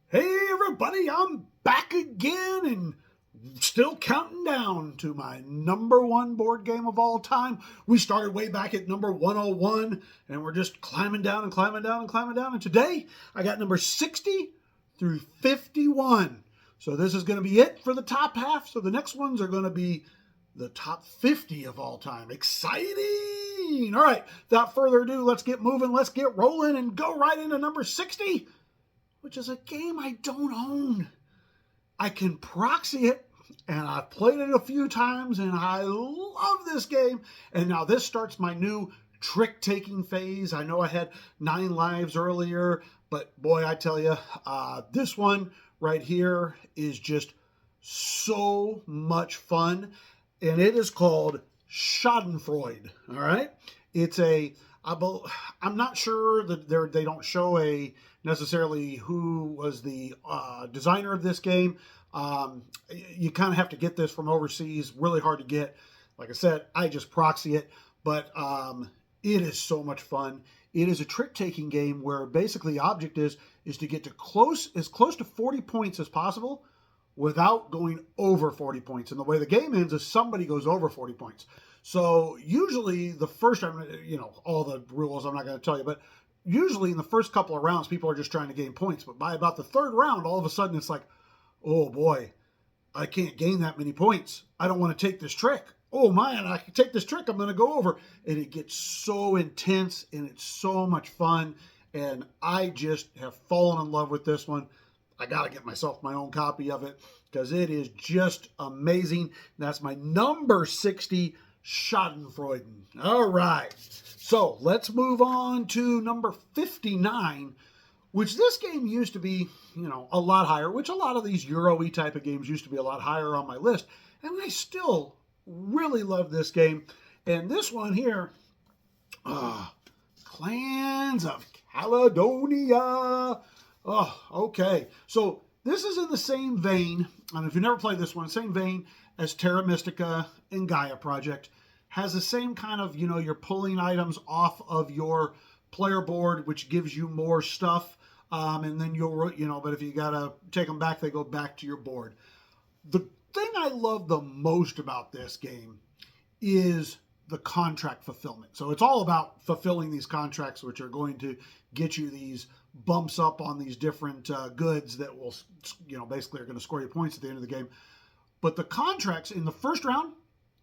Hey everybody, I'm back again and still counting down to my number one board game of all time. We started way back at number 101 and we're just climbing down and climbing down and climbing down. And today I got number 60 through 51. So this is going to be it for the top half. So the next ones are going to be the top 50 of all time. Exciting! All right, without further ado, let's get moving, let's get rolling and go right into number 60. Which is a game I don't own. I can proxy it, and I've played it a few times, and I love this game. And now this starts my new trick-taking phase. I know I had 9 lives earlier, but boy, I tell you, this one right here is just so much fun, and it is called Schadenfreude. All right, it's I'm not sure that they don't show necessarily who was the designer of this game. You kind of have to get this from overseas. Really hard to get. Like I said, I just proxy it, but it is so much fun. It is a trick-taking game where basically the object is to get to as close to 40 points as possible without going over 40 points. And the way the game ends is somebody goes over 40 points. So usually the first time, all the rules I'm not going to tell you, but usually in the first couple of rounds, people are just trying to gain points. But by about the third round, all of a sudden it's like, oh boy, I can't gain that many points. I don't want to take this trick. Oh man, I can take this trick. I'm going to go over. And it gets so intense and it's so much fun. And I just have fallen in love with this one. I got to get myself my own copy of it because it is just amazing. That's my number 60 Schadenfreude. All right. So let's move on to number 59, which this game used to be, a lot higher, which a lot of these Euro-y type of games used to be a lot higher on my list. And I still really love this game. And this one here, Clans of Caledonia. Oh, okay. So this is in the same vein, and if you never played this one, same vein as Terra Mystica and Gaia Project. Has the same kind of, you're pulling items off of your player board, which gives you more stuff. And then but if you got to take them back, they go back to your board. The thing I love the most about this game is the contract fulfillment. So it's all about fulfilling these contracts, which are going to get you these bumps up on these different goods that will, basically are going to score you points at the end of the game. But the contracts in the first round,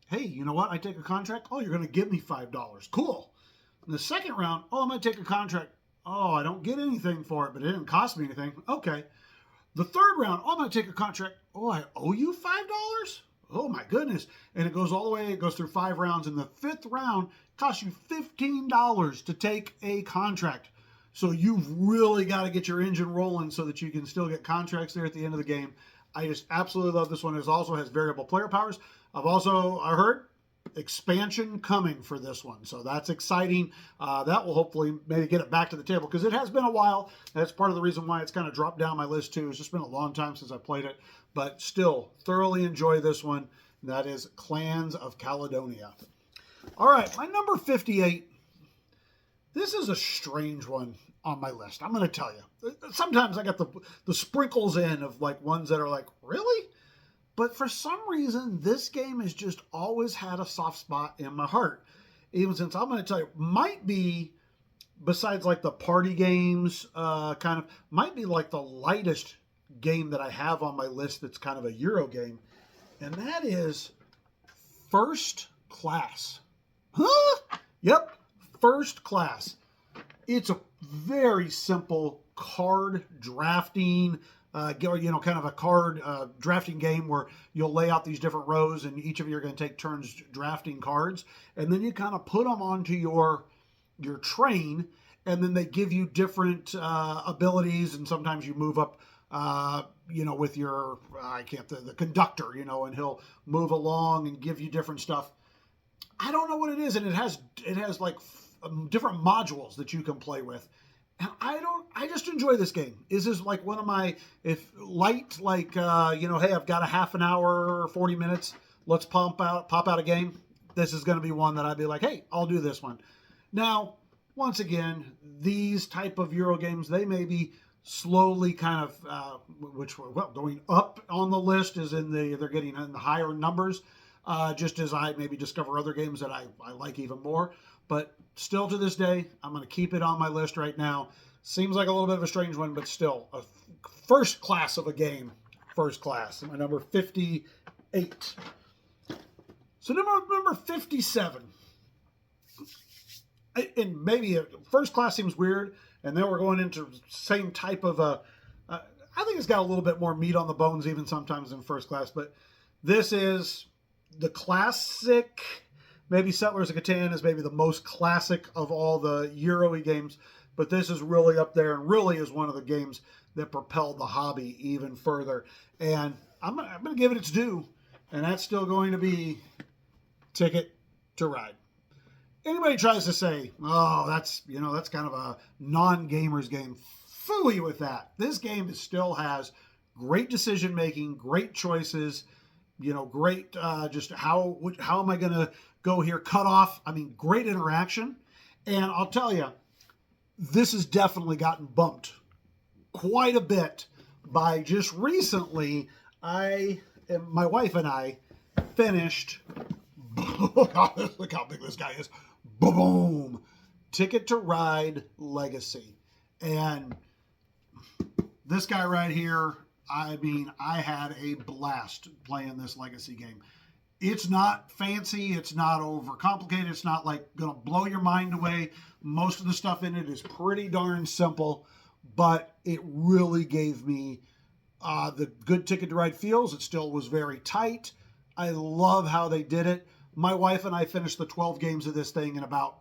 hey, you know what? I take a contract. Oh, you're going to give me $5. Cool. In the second round, oh, I'm going to take a contract. Oh, I don't get anything for it, but it didn't cost me anything. Okay. The third round, oh, I'm going to take a contract. Oh, I owe you $5? Oh, my goodness. And it goes all the way, it goes through 5 rounds. And the fifth round costs you $15 to take a contract. So you've really got to get your engine rolling so that you can still get contracts there at the end of the game. I just absolutely love this one. It also has variable player powers. I heard expansion coming for this one. So that's exciting. That will hopefully maybe get it back to the table because it has been a while. That's part of the reason why it's kind of dropped down my list too. It's just been a long time since I played it, but still thoroughly enjoy this one. That is Clans of Caledonia. All right, my number 58. This is a strange one on my list. I'm going to tell you. Sometimes I got the sprinkles in of like ones that are like, really? But for some reason, this game has just always had a soft spot in my heart. Even since I'm going to tell you, might be, besides like the party games, might be like the lightest game that I have on my list that's kind of a Euro game. And that is First Class. Huh? Yep, First Class. It's a very simple card drafting kind of a card drafting game where you'll lay out these different rows and each of you are going to take turns drafting cards. And then you kind of put them onto your train and then they give you different abilities. And sometimes you move up, with your, the conductor, and he'll move along and give you different stuff. I don't know what it is. And it has like different modules that you can play with. And I just enjoy this game. This is like one of my, hey, I've got a half an hour or 40 minutes. Let's pop out a game. This is going to be one that I'd be like, hey, I'll do this one. Now, once again, these type of Euro games, they may be slowly kind of, going up on the list is they're getting in the higher numbers, just as I maybe discover other games that I like even more. But still to this day, I'm going to keep it on my list right now. Seems like a little bit of a strange one, but still a first class of a game. First class. My number 58. So number 57. And maybe first class seems weird, and then we're going into same type of I think it's got a little bit more meat on the bones even sometimes than first class, but this is the classic. Maybe Settlers of Catan is maybe the most classic of all the Euro-y games, but this is really up there and really is one of the games that propelled the hobby even further. And I'm going to give it its due, and that's still going to be Ticket to Ride. Anybody tries to say, oh, that's kind of a non-gamers game, phooey with that. This game still has great decision making, great choices, great just how am I going to go here, cut off. I mean, great interaction. And I'll tell you, this has definitely gotten bumped quite a bit by just recently. My wife and I finished, look how big this guy is, boom, Ticket to Ride Legacy. And this guy right here, I mean, I had a blast playing this Legacy game. It's not fancy. It's not overcomplicated. It's not like going to blow your mind away. Most of the stuff in it is pretty darn simple, but it really gave me the good Ticket to Ride feels. It still was very tight. I love how they did it. My wife and I finished the 12 games of this thing in about,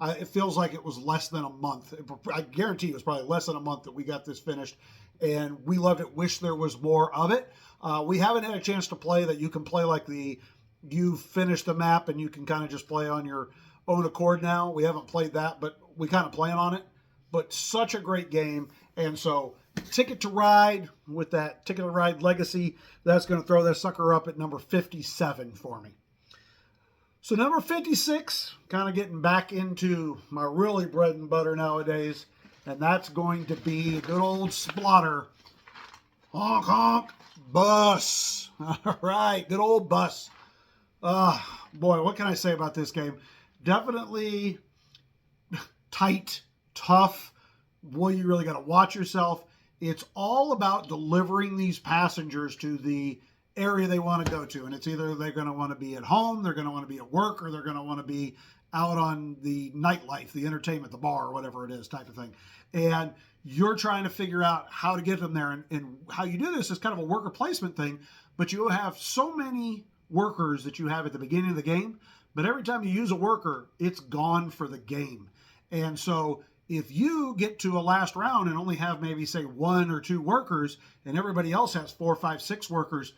it feels like it was less than a month. I guarantee it was probably less than a month that we got this finished, and we loved it. Wish there was more of it. We haven't had a chance to play that you can play like you finish the map and you can kind of just play on your own accord now. We haven't played that, but we kind of plan on it. But such a great game. And so Ticket to Ride with that Ticket to Ride Legacy, that's going to throw that sucker up at number 57 for me. So number 56, kind of getting back into my really bread and butter nowadays, and that's going to be a good old Splotter. Honk, honk, Bus. All right, good old Bus. Boy, what can I say about this game? Definitely tight, tough. Boy, you really got to watch yourself. It's all about delivering these passengers to the area they want to go to. And it's either they're going to want to be at home, they're going to want to be at work, or they're going to want to be out on the nightlife, the entertainment, the bar, or whatever it is type of thing. And you're trying to figure out how to get them there. And how you do this is kind of a worker placement thing, but you have so many workers that you have at the beginning of the game, but every time you use a worker, it's gone for the game. And so if you get to a last round and only have maybe say 1 or 2 workers and everybody else has 4, 5, 6 workers,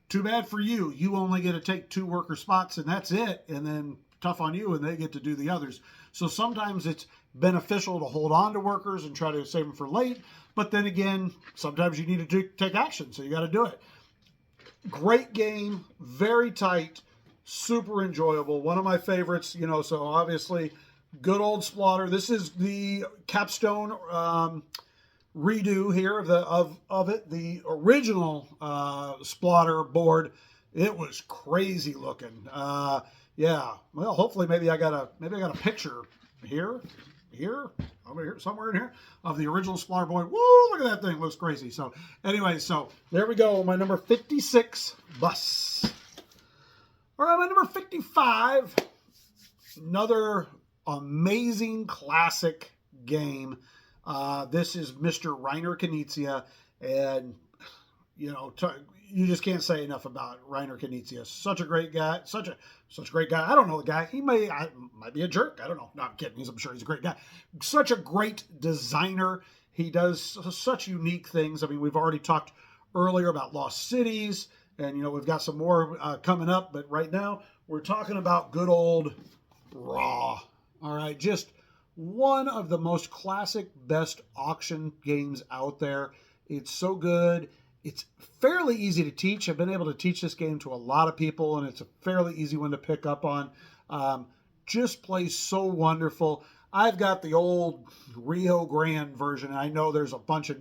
too bad for you. You only get to take 2 worker spots and that's it. And then tough on you and they get to do the others. So sometimes it's beneficial to hold on to workers and try to save them for late. But then again, sometimes you need to take action. So you got to do it. Great game, very tight, super enjoyable. One of my favorites, so obviously good old Splotter. This is the capstone redo here of it. The original Splotter board, it was crazy looking. Yeah. Well, hopefully maybe I got a picture here, over here, somewhere in here, of the original Splotter board. Woo, look at that thing. Looks crazy. So anyway, so there we go. My number 56, Bus. All right, my number 55, another amazing classic game. This is Mr. Reiner Knizia, and you just can't say enough about Reiner Knizia. Such a great guy. Such a great guy. I don't know the guy. He might be a jerk. I don't know. No, I'm kidding. I'm sure he's a great guy. Such a great designer. He does such unique things. I mean, we've already talked earlier about Lost Cities, and we've got some more coming up. But right now, we're talking about good old Raw. All right, just one of the most classic, best auction games out there. It's so good. It's fairly easy to teach. I've been able to teach this game to a lot of people, and it's a fairly easy one to pick up on. Just plays so wonderful. I've got the old Rio Grande version, and I know there's a bunch of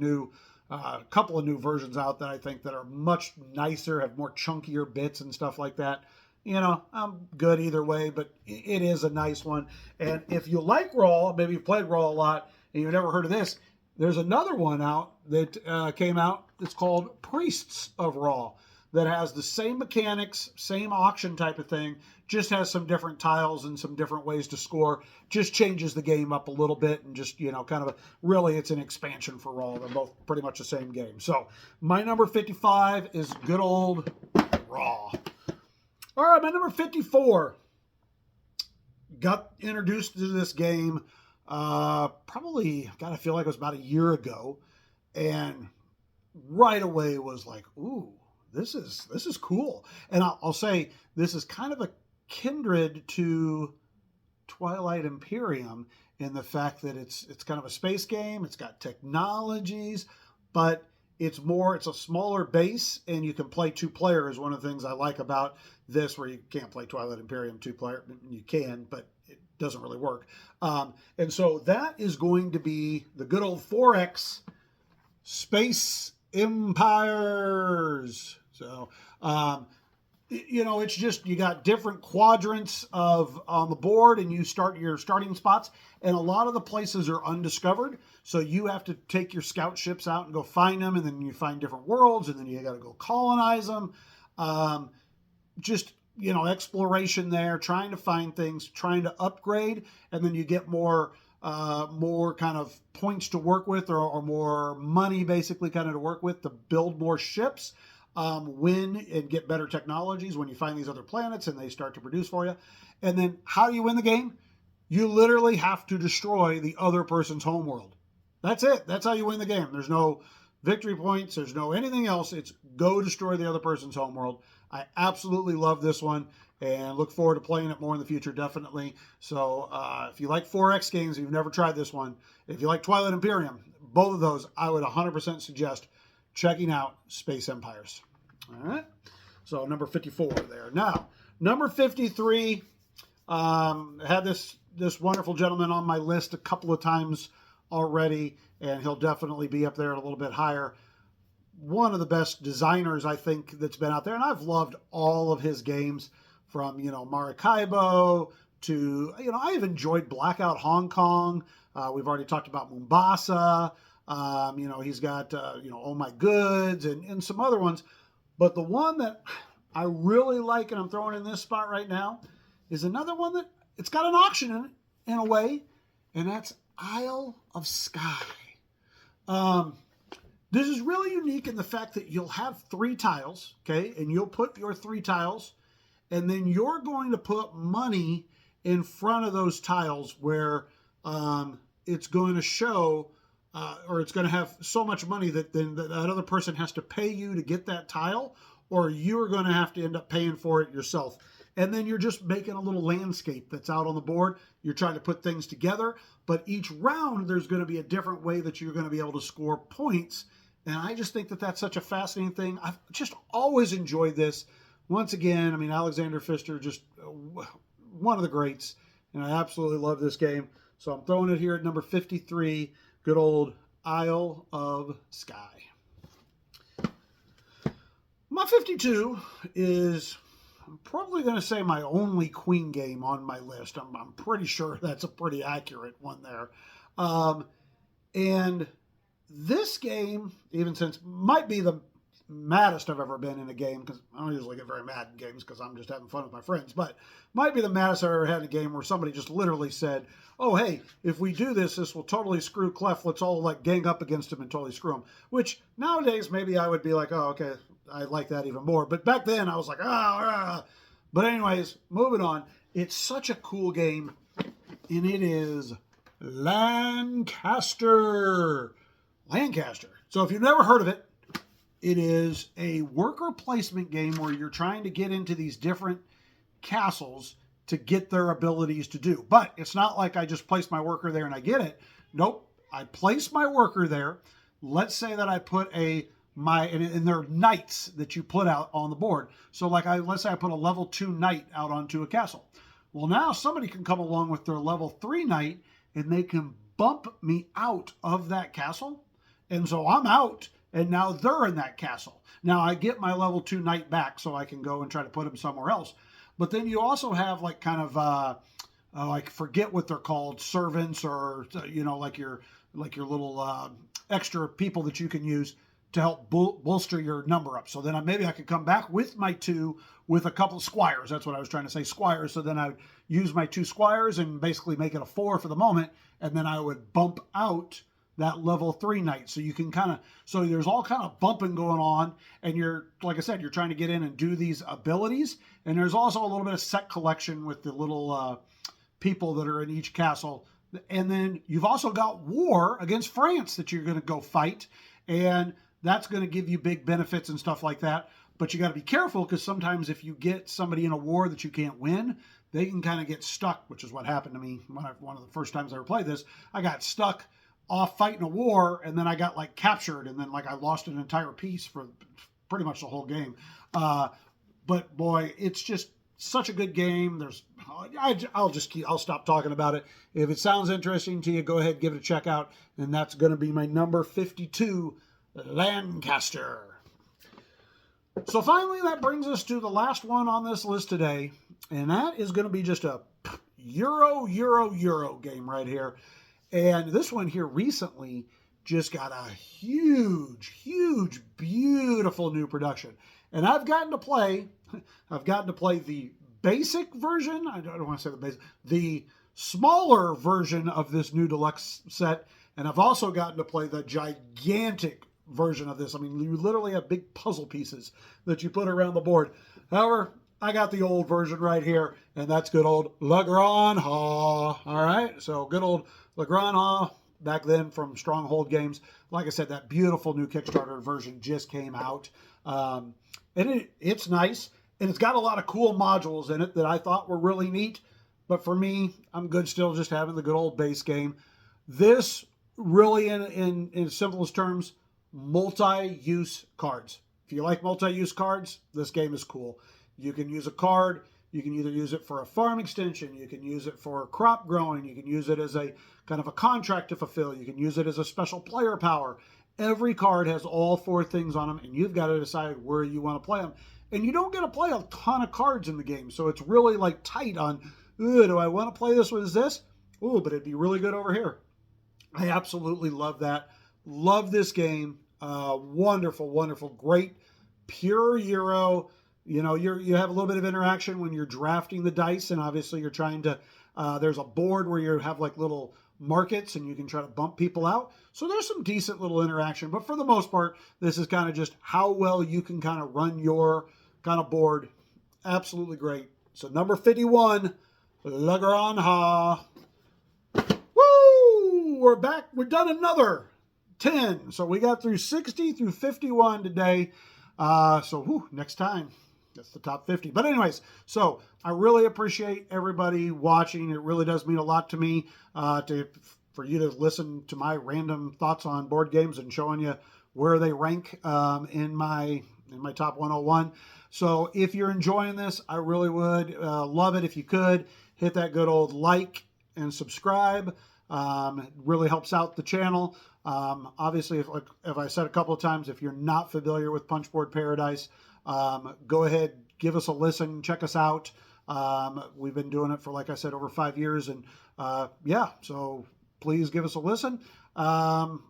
couple of new versions out that I think that are much nicer, have more chunkier bits and stuff like that. I'm good either way, but it is a nice one. And if you like Raw, maybe you've played Raw a lot and you've never heard of this, there's another one out that came out. It's called Priests of Raw, that has the same mechanics, same auction type of thing, just has some different tiles and some different ways to score, just changes the game up a little bit, and just, really it's an expansion for Raw. They're both pretty much the same game. So my number 55 is good old Raw. All right, my number 54. Got introduced to this game probably, I feel like it was about a year ago, and right away was like, ooh, this is cool. And I'll say this is kind of a kindred to Twilight Imperium in the fact that it's kind of a space game. It's got technologies, but it's a smaller base, and you can play two players. One of the things I like about this, where you can't play Twilight Imperium two player, you can, but it doesn't really work. And so that is going to be the good old 4X Space Empires. So, it's just, you got different quadrants on the board, and you start your starting spots, and a lot of the places are undiscovered. So you have to take your scout ships out and go find them, and then you find different worlds, and then you got to go colonize them. Exploration there, trying to find things, trying to upgrade, and then you get more kind of points to work with, or more money basically kind of to work with to build more ships, win and get better technologies when you find these other planets and they start to produce for you. And then how do you win the game? You literally have to destroy the other person's homeworld. That's it. That's how you win the game. There's no victory points. There's no anything else. It's go destroy the other person's homeworld. I absolutely love this one and look forward to playing it more in the future, definitely. So if you like 4X games, if you've never tried this one, if you like Twilight Imperium, both of those, I would 100% suggest checking out Space Empires. All right. So number 54 there. Now, number 53, I had this wonderful gentleman on my list a couple of times already, and he'll definitely be up there a little bit higher. One of the best designers, I think, that's been out there, and I've loved all of his games, from Maracaibo to I've enjoyed Blackout Hong Kong. We've already talked about Mombasa. He's got Oh My Goods and some other ones, but the one that I really like, and I'm throwing in this spot right now, is another one that it's got an auction in it in a way, and that's Isle of Skye. This is really unique in the fact that you'll have 3 tiles, okay? And you'll put your 3 tiles, and then you're going to put money in front of those tiles where it's going to show, or it's going to have so much money that then that other person has to pay you to get that tile, or you're going to have to end up paying for it yourself. And then you're just making a little landscape that's out on the board. You're trying to put things together, but each round there's going to be a different way that you're going to be able to score points. And I just think that that's such a fascinating thing. I've just always enjoyed this. Once again, I mean, Alexander Pfister, just one of the greats, and I absolutely love this game. So I'm throwing it here at number 53, good old Isle of Skye. My 52 is, I'm probably going to say, my only Queen game on my list. I'm pretty sure that's a pretty accurate one there. And this game, even since might be the maddest I've ever been in a game, because I don't usually get very mad in games because I'm just having fun with my friends, but might be the maddest I've ever had in a game where somebody just literally said, oh, hey, if we do this, this will totally screw Clef. Let's all gang up against him and totally screw him. Which nowadays maybe I would be like, oh, okay, I like that even more. But back then I was like, But anyways, moving on. It's such a cool game, and it is Lancaster. So if you've never heard of it, it is a worker placement game where you're trying to get into these different castles to get their abilities to do. But it's not like I just place my worker there and I get it. Nope. I place my worker there. Let's say that I put and there are knights that you put out on the board. So let's say I put a level 2 knight out onto a castle. Well, now somebody can come along with their level 3 knight and they can bump me out of that castle. And so I'm out, and now they're in that castle. Now I get my level 2 knight back, so I can go and try to put him somewhere else. But then you also have like kind of I forget what they're called, servants, or like your little extra people that you can use to help bolster your number up. So then maybe I could come back with my 2 with a couple of squires. That's what I was trying to say, squires. So then I would use my 2 squires and basically make it a 4 for the moment, and then I would bump out that level 3 knight. So you can so there's all kind of bumping going on, and you're, like I said, you're trying to get in and do these abilities. And there's also a little bit of set collection with the little people that are in each castle. And then you've also got war against France that you're going to go fight, and that's going to give you big benefits and stuff like that. But you got to be careful, because sometimes if you get somebody in a war that you can't win, they can kind of get stuck, which is what happened to me one of the first times I ever played this. I got stuck off fighting a war, and then I got like captured, and then like I lost an entire piece for pretty much the whole game. But boy, it's just such a good game. I'll stop talking about it. If it sounds interesting to you, go ahead, give it a check out. And that's going to be my number 52, Lancaster. So finally, that brings us to the last one on this list today. And that is going to be just a Euro game right here. And this one here recently just got a huge, beautiful new production. And I've gotten to play the basic version. I don't want to say the basic, the smaller version of this new deluxe set. And I've also gotten to play the gigantic version of this. I mean, you literally have big puzzle pieces that you put around the board. However, I got the old version right here, and that's good old Le Grand Ha. All right, so good old Le Grand Ha back then from Stronghold Games. Like I said, that beautiful new Kickstarter version just came out. And it's nice, and it's got a lot of cool modules in it that I thought were really neat. But for me, I'm good still just having the good old base game. This really, in simplest terms, multi-use cards. If you like multi-use cards, this game is cool. You can use a card. You can either use it for a farm extension. You can use it for crop growing. You can use it as a kind of a contract to fulfill. You can use it as a special player power. Every card has all 4 things on them, and you've got to decide where you want to play them. And you don't get to play a ton of cards in the game, so it's really like tight on, do I want to play this with this? Ooh, but it'd be really good over here. I absolutely love that. Love this game. Wonderful, great, pure Euro. You know, you have a little bit of interaction when you're drafting the dice, and obviously you're trying to, there's a board where you have like little markets and you can try to bump people out. So there's some decent little interaction, but for the most part, this is kind of just how well you can kind of run your kind of board. Absolutely great. So number 51, Le Grand Ha. Woo! We're back. We've done another 10. So we got through 60 through 51 today. Next time. That's the top 50. But anyways, so I really appreciate everybody watching. It really does mean a lot to me for you to listen to my random thoughts on board games and showing you where they rank in my top 101. So if you're enjoying this, I really would love it if you could hit that good old like and subscribe. It really helps out the channel. Obviously, if I said a couple of times, if you're not familiar with Punchboard Paradise, go ahead, give us a listen, check us out. We've been doing it for, like I said, over 5 years. And so please give us a listen.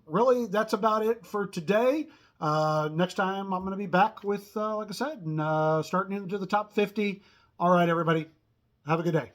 Really, that's about it for today. Next time, I'm going to be back with, like I said, and starting into the top 50. All right, everybody, have a good day.